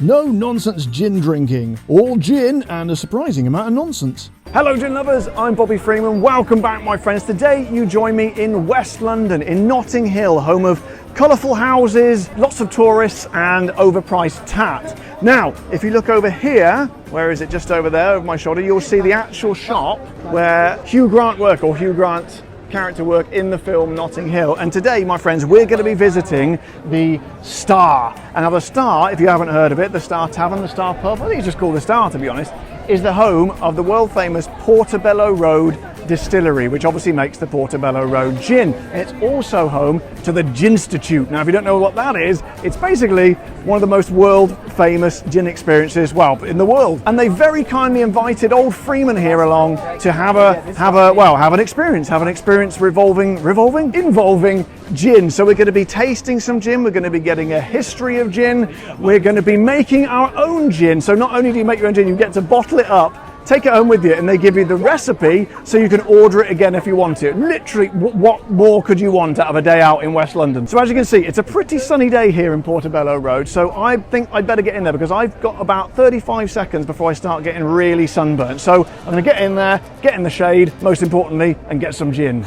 No nonsense gin drinking. All gin and a surprising amount of nonsense. Hello gin lovers, I'm Bobby Freeman. Welcome back my friends. Today you join me in West London, in Notting Hill, home of colourful houses, lots of tourists and overpriced tat. Now, if you look over here, where is it, just over there over my shoulder, you'll see the actual shop where Hugh Grant character work in the film Notting Hill. And today, my friends, we're going to be visiting the Star. And now the Star, if you haven't heard of it, the Star Tavern, the Star Pub, I think it's just called the Star to be honest, is the home of the world famous Portobello Road distillery, which obviously makes the Portobello Road gin. And it's also home to the Ginstitute. Now, if you don't know what that is, it's basically one of the most world famous gin experiences, well, in the world. And they very kindly invited old Freeman here along to have an experience involving gin. So we're going to be tasting some gin, we're going to be getting a history of gin, we're going to be making our own gin. So not only do you make your own gin, you get to bottle it up, take it home with you, and they give you the recipe so you can order it again if you want it. Literally, what more could you want out of a day out in West London? So as you can see, it's a pretty sunny day here in Portobello Road, so I think I'd better get in there because I've got about 35 seconds before I start getting really sunburnt. So I'm going to get in there, get in the shade, most importantly, and get some gin.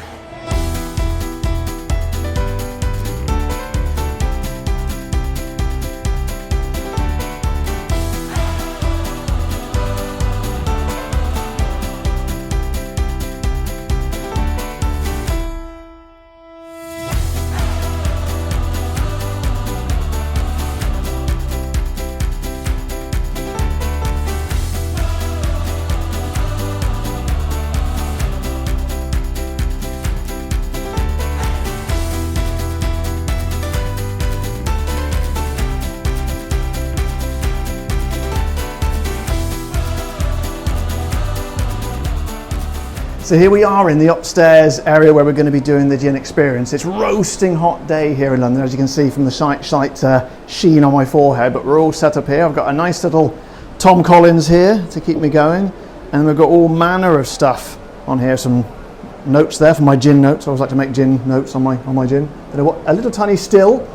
So here we are in the upstairs area where we're going to be doing the gin experience. It's roasting hot day here in London, as you can see from the slight sheen on my forehead, but we're all set up here. I've got a nice little Tom Collins here to keep me going, and we've got all manner of stuff on here. Some notes there for my gin notes. I always like to make gin notes on my gin. A little tiny still.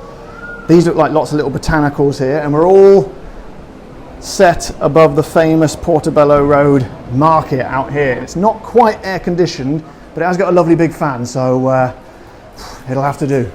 These look like lots of little botanicals here, and we're all set above the famous Portobello Road market out here. It's not quite air conditioned, but it has got a lovely big fan, so it'll have to do.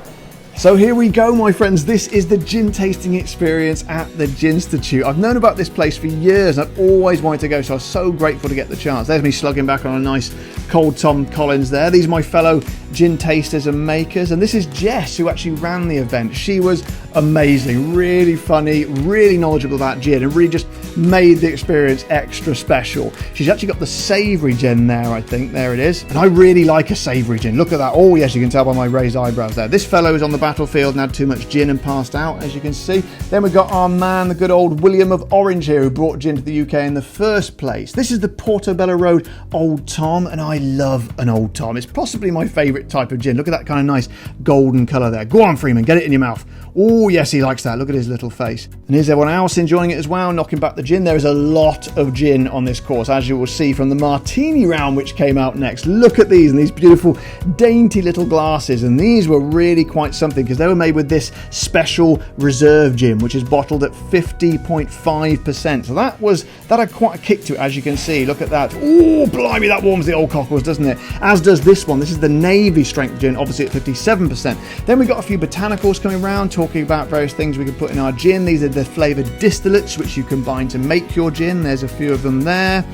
So here we go, my friends. This is the gin tasting experience at the Ginstitute. I've known about this place for years. I've always wanted to go, so I was so grateful to get the chance. There's me slugging back on a nice cold Tom Collins there. These are my fellow gin tasters and makers, and this is Jess, who actually ran the event. She was amazing, really funny, really knowledgeable about gin, and really just made the experience extra special. She's actually got the savoury gin there, I think. There it is. And I really like a savoury gin. Look at that. Oh yes, you can tell by my raised eyebrows there. This fellow is on the battlefield and had too much gin and passed out, as you can see. Then we've got our man, the good old William of Orange here, who brought gin to the UK in the first place. This is the Portobello Road Old Tom, and I love an Old Tom. It's possibly my favourite type of gin. Look at that kind of nice golden colour there. Go on, Freeman, get it in your mouth. Oh yes, he likes that. Look at his little face. And here's everyone else enjoying it as well, knocking back the gin. There is a lot of gin on this course, as you will see from the martini round which came out next. Look at these, and these beautiful dainty little glasses, and these were really quite something because they were made with this special reserve gin, which is bottled at 50.5%. So that had quite a kick to it, as you can see. Look at that. Oh blimey, that warms the old cockles, doesn't it? As does this one. This is the navy strength gin, obviously at 57%. Then we got a few botanicals coming around, talking about various things we can put in our gin. These are the flavoured distillates which you combine to make your gin. There's a few of them there.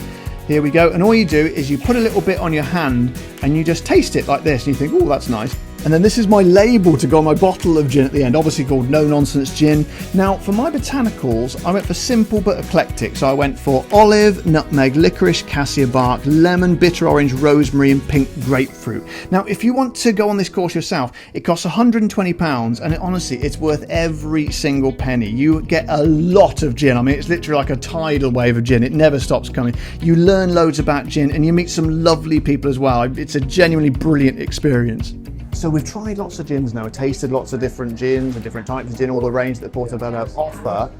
Here we go. And all you do is you put a little bit on your hand and you just taste it like this, and you think, oh, that's nice. And then this is my label to go on my bottle of gin at the end, obviously called No Nonsense Gin. Now, for my botanicals, I went for simple but eclectic. So I went for olive, nutmeg, licorice, cassia bark, lemon, bitter orange, rosemary, and pink grapefruit. Now, if you want to go on this course yourself, it costs £120, and honestly, it's worth every single penny. You get a lot of gin. I mean, it's literally like a tidal wave of gin. It never stops coming. You learn loads about gin, and you meet some lovely people as well. It's a genuinely brilliant experience. So we've tried lots of gins now, tasted lots of different gins and different types of gin, all the range that Portobello offer.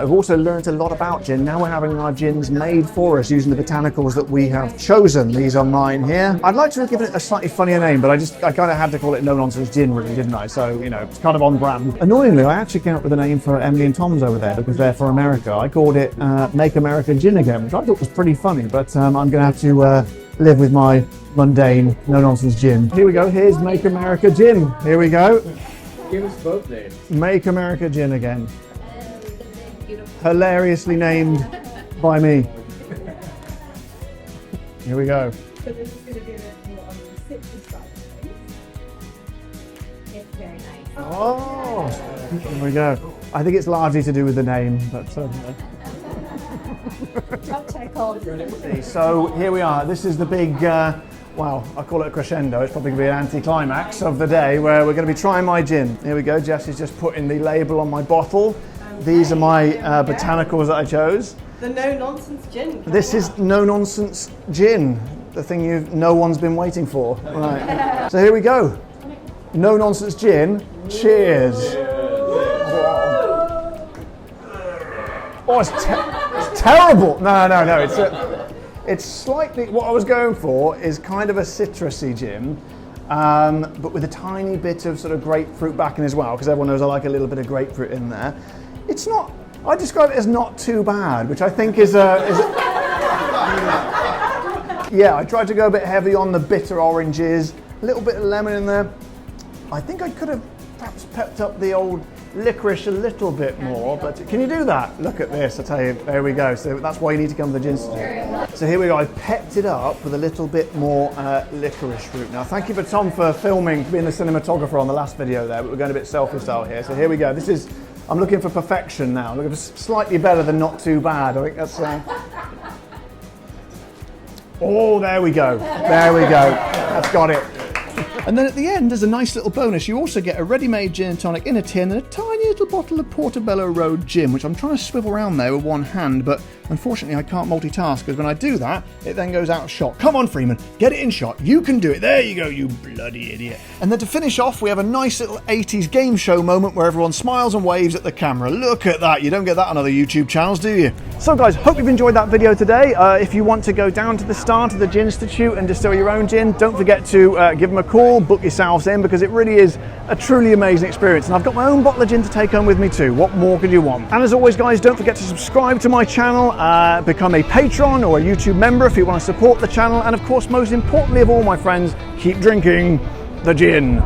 We've also learned a lot about gin. Now we're having our gins made for us using the botanicals that we have chosen. These are mine here. I'd like to have given it a slightly funnier name, but I kind of had to call it No Nonsense Gin, really, didn't I? So, you know, it's kind of on brand. Annoyingly, I actually came up with a name for Emily and Tom's over there because they're from America. I called it Make America Gin Again, which I thought was pretty funny, but I'm going to have to live with my mundane, no-nonsense gin. Here we go, here's Make America Gin. Here we go. Give us both names. Make America Gin Again. Hilariously named by me. Here we go. So this is going to be a bit more on the citrus side of things. It's very nice. Oh, here we go. I think it's largely to do with the name, but so here we are. This is the big, well, I call it a crescendo. It's probably going to be an anti-climax of the day where we're going to be trying my gin. Here we go. Jesse's just putting the label on my bottle. These are my botanicals that I chose. The no-nonsense gin. This is no-nonsense gin, the thing no one's been waiting for. Right. So here we go. No-nonsense gin. Cheers. Oh, it's terrible. No. It's slightly, what I was going for is kind of a citrusy gin, but with a tiny bit of sort of grapefruit backing as well, because everyone knows I like a little bit of grapefruit in there. It's not, I describe it as not too bad, which I think is yeah, I tried to go a bit heavy on the bitter oranges, a little bit of lemon in there. I think I could have perhaps pepped up the old licorice a little bit more, but can you do that? Look at this, I tell you, there we go. So that's why you need to come to the Ginstitute. So here we go, I pepped it up with a little bit more licorice root. Now thank you for Tom for filming, being the cinematographer on the last video there, but we're going a bit selfie style here. So here we go, this is, I'm looking for perfection now, looking for slightly better than not too bad. I think that's, oh, there we go, that's got it. And then at the end, there's a nice little bonus. You also get a ready-made gin and tonic in a tin and a tiny little bottle of Portobello Road gin, which I'm trying to swivel around there with one hand, but unfortunately I can't multitask, because when I do that, it then goes out of shot. Come on, Freeman, get it in shot. You can do it. There you go, you bloody idiot. And then to finish off, we have a nice little 80s game show moment where everyone smiles and waves at the camera. Look at that. You don't get that on other YouTube channels, do you? So guys, hope you've enjoyed that video today. If you want to go down to the start of the Ginstitute and distill your own gin, don't forget to give them a call, book yourselves in, because it really is a truly amazing experience. And I've got my own bottle of gin to take home with me too. What more could you want? And as always guys, don't forget to subscribe to my channel, become a patron or a YouTube member if you want to support the channel, and of course most importantly of all my friends, keep drinking the gin.